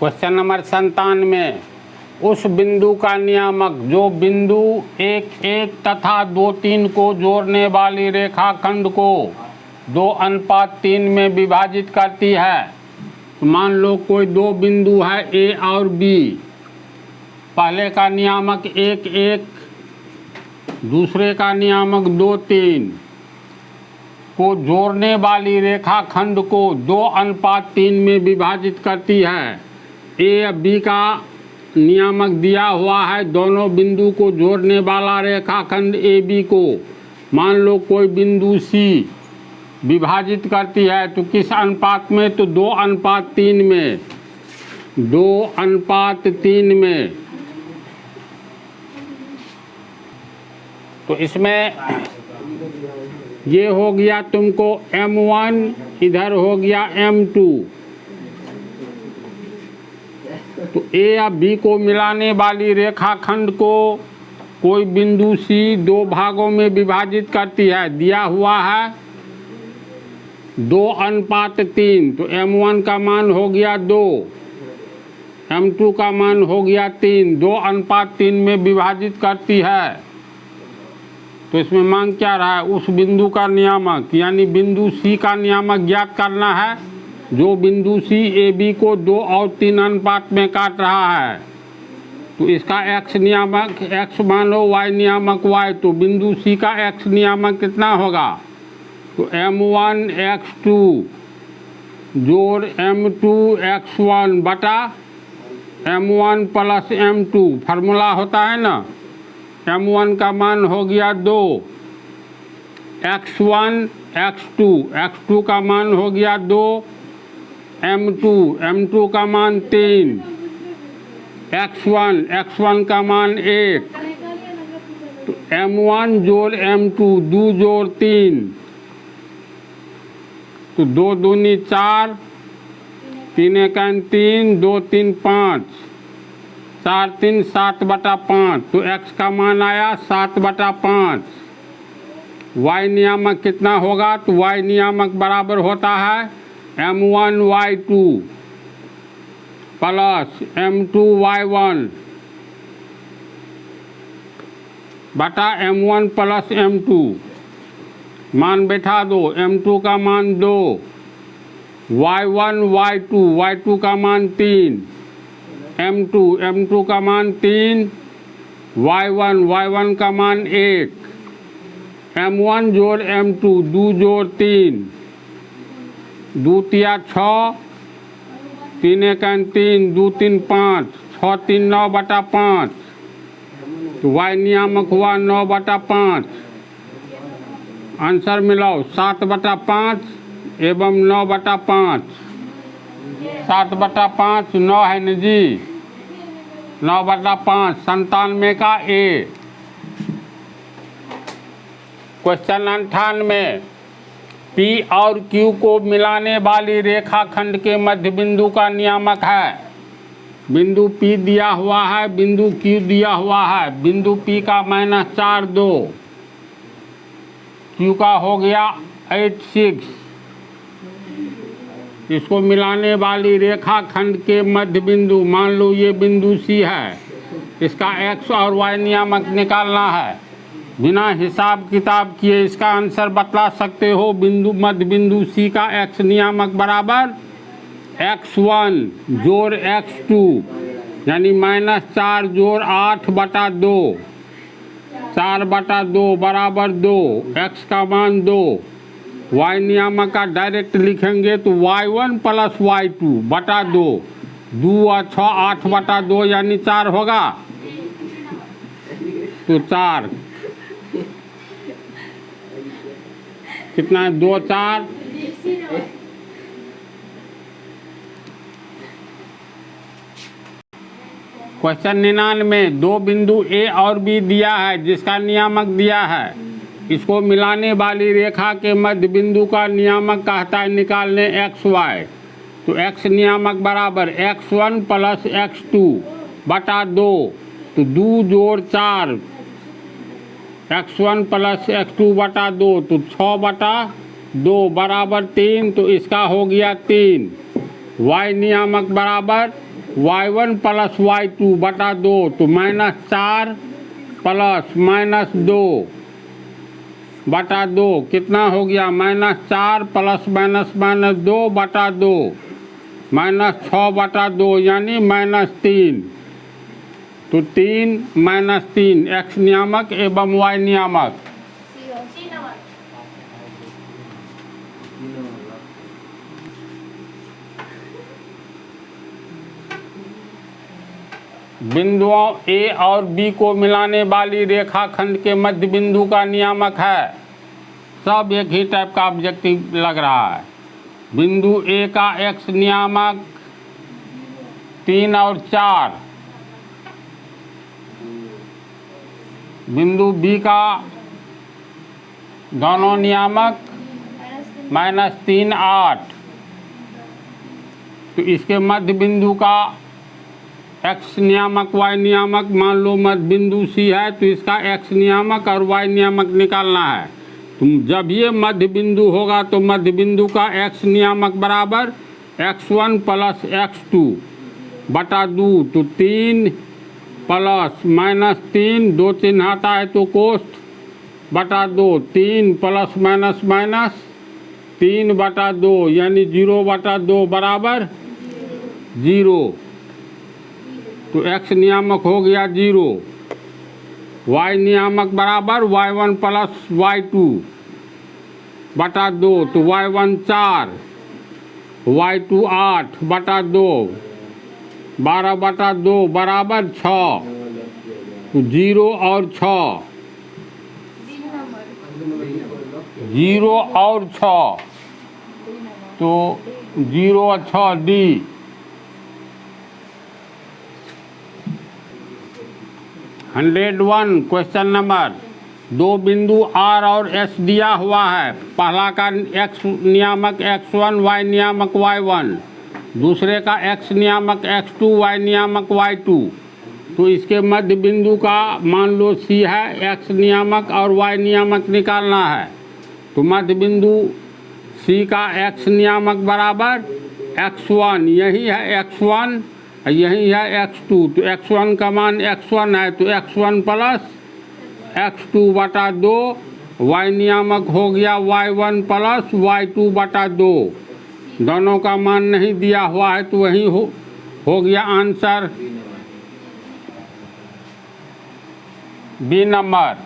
Question number 97, उस बिंदु का नियामक जो बिंदु 1,1 तथा 2,3 को जोड़ने वाली रेखाखंड को 2:3 में विभाजित करती है। तो मान लो कोई दो बिंदु है ए और बी, पहले का नियामक 1,1, दूसरे का नियामक 2,3 को जोड़ने वाली रेखाखंड को 2:3 में विभाजित करती है। ए या बी का नियामक दिया हुआ है, दोनों बिंदु को जोड़ने वाला रेखाखंड ए बी को मान लो कोई बिंदु सी विभाजित करती है, तो किस अनुपात में? तो 2:3 में, 2:3 में। तो इसमें ये हो गया तुमको M1, इधर हो गया M2। तो ए या बी को मिलाने वाली रेखाखंड को कोई बिंदु सी दो भागों में विभाजित करती है, दिया हुआ है 2:3। तो M1 का मान हो गया 2, M2 का मान हो गया 3, 2:3 में विभाजित करती है। तो इसमें मांग क्या रहा है? उस बिंदु का नियामक, यानी बिंदु सी का नियामक ज्ञात करना है, जो बिंदु सी ए बी को 2 और 3 अनुपात में काट रहा है। तो इसका x नियामक x मानो, y नियामक y, तो बिंदु सी का x नियामक कितना होगा? तो M1 x2 जोड़ M2 x1 बटा M1 प्लस M2, फार्मूला होता है ना। M1 का मान हो गया 2, x1 x2, x2 का मान हो गया 2, M2 का मान 3, x1 का मान 1। तो M1 जोड़ M2, 2 जोड़ 3, तो 2 दूनी 4, 3 एकान 3, 2 3 5, 4 3 7/5। तो x का मान आया 7/5। y नियामक कितना होगा? तो y नियामक बराबर होता है M1 y2 plus M2 y1 बटा M1 प्लस M2। मान बैठा दो, M2 का मान 2, y1 y2 का मान 3, M2 का मान 3, y1 का मान 1, M1 जोड़ M2, 2 जोड़ 3, 2 तिया 6, 3 एकान 3, 2 3 5, 6 3 9/5। तो y नियामक हुआ 9/5। आंसर मिलाओ 7/5 एवं 9/5। 7/5 9 है न जी, 9/5 97 का ए। क्वेश्चन 98, P और Q को मिलाने वाली रेखाखंड के मध्य बिंदु का नियामक है। बिंदु P दिया हुआ है, बिंदु Q दिया हुआ है। बिंदु P का -4 2, Q का हो गया 8 6। इसको मिलाने वाली रेखाखंड के मध्य बिंदु, मान लो ये बिंदु C है, इसका x और y नियामक निकालना है। बिना हिसाब किताब किए इसका आंसर बतला सकते हो। बिंदु मध्य बिंदु C का x नियामक बराबर x1 जोड़ x2, यानी -4 जोड़ 8/2, 4/2 बराबर 2, x का मान 2। y नियामक का डायरेक्ट लिखेंगे तो y1 प्लस y2 बटा 2, 2 और 6 8/2 यानी 4 होगा। तो 4 कितना है? 2 4। क्वेश्चन 99, दो बिंदु A और B दिया है, जिसका नियामक दिया है। इसको मिलाने वाली रेखा के मध्य बिंदु का नियामक कहता है निकालने x y। तो x नियामक बराबर x1 प्लस x2 बटा 2, तो 2 जोड़ 4, x1 प्लस x2 बटा 2, तो 6/2 बराबर 3। तो इसका हो गया 3। y नियामक बराबर y1 प्लस y2 बटा 2, तो -4 प्लस -2 बटा 2 कितना हो गया? -4 प्लस -2 बटा 2, -6 बटा 2 यानी -3। तो 3 -3 x नियामक एवं y नियामक। बिंदुओं A और B को मिलाने वाली रेखाखंड के मध्य बिंदु का नियामक है। सब एक ही टाइप का ऑब्जेक्टिव लग रहा है। बिंदु A का x नियामक 3 और 4, बिंदु B का दोनों नियामक -3 8। तो इसके मध्य बिंदु का x नियामक y नियामक, मान लो मध्य बिंदु C है तो इसका x नियामक और y नियामक निकालना है। तुम जब ये मध्य बिंदु होगा तो मध्य बिंदु का x नियामक बराबर x1 प्लस x2 बटा 2, तो 3 प्लस -3, 2 चिन्ह आता है तो कोष्ठ बटा 2, 3 प्लस माइनस 3 बटा 2 यानी 0 बटा 2 बराबर 0। तो x नियामक हो गया 0, y नियामक बराबर y1 प्लस y2 बटा 2, तो y1 4, y2 8 बटा 2, 12 बटा 2 बराबर 6। तो 0 और 6, 0 और 6, तो 0 और 6 D। क्वेश्चन नंबर 2 बिंदु R और S दिया हुआ है। पहला का x नियामक x1, y नियामक y1, दूसरे का x नियामक x2, y नियामक y2। तो इसके मध्य बिंदु का मान लो C है, x नियामक और y नियामक निकालना है। तो मध्य बिंदु C का x नियामक बराबर x1, यही है x1, यही है x2। तो x1 का मान x1 है तो x1 प्लस x2 बटा 2, y नियामक हो गया y1 प्लस y2 बटा 2। दोनों का मान नहीं दिया हुआ है तो वही हो गया आंसर। B number.